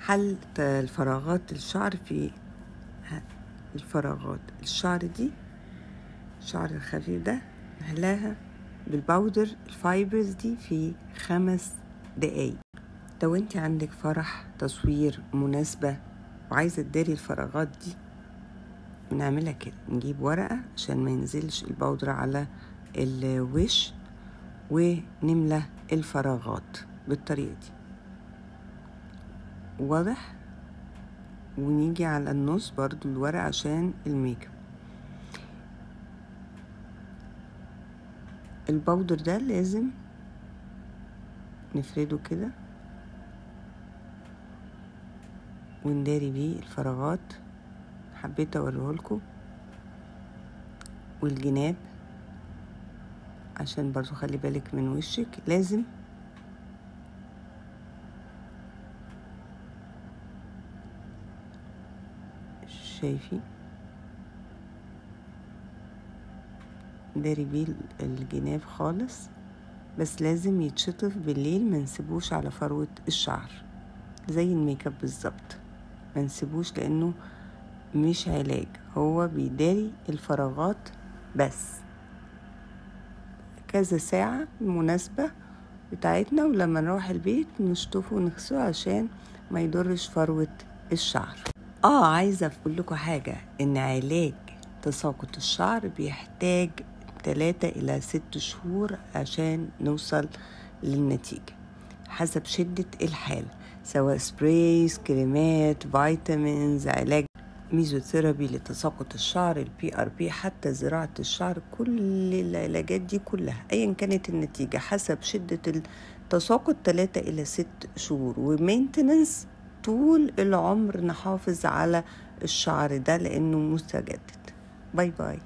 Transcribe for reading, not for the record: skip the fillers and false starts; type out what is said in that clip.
حل الفراغات الشعر في الفراغات الشعر دي، الشعر الخفيف ده نحلاها بالباودر الفايبرز دي في 5 دقايق. لو انت عندك فرح، تصوير، مناسبة وعايزة تداري الفراغات دي، بنعملها كده، نجيب ورقة عشان ما ينزلش الباودر على الوش ونملى الفراغات بالطريقة دي، واضح؟ ونيجي على النص برضو الورق عشان الميك اب. الباودر ده لازم نفرده كده ونداري بيه الفراغات. حبيت اوريهولكوا، والجناب عشان برضو خلي بالك من وشك، لازم شايفين داري بيه الجناب خالص، بس لازم يتشطف بالليل، ما نسيبوش على فروة الشعر زي الميك اب بالظبط، ما نسيبوش لانه مش علاج، هو بيداري الفراغات بس. كذا ساعة المناسبة بتاعتنا، ولما نروح البيت نشطفه ونغسله عشان ما يضرش فروة الشعر. عايزة اقول لكم حاجة، ان علاج تساقط الشعر بيحتاج 3 إلى 6 شهور عشان نوصل للنتيجة، حسب شدة الحالة، سواء سبرايز، كريمات، فيتامينز، علاج ميزوثيرابي لتساقط الشعر، الPRP، حتى زراعة الشعر. كل العلاجات دي كلها ايا كانت النتيجة حسب شدة التساقط 3 إلى 6 شهور، ومينتننس طول العمر نحافظ على الشعر ده لأنه مستجدد. باي باي.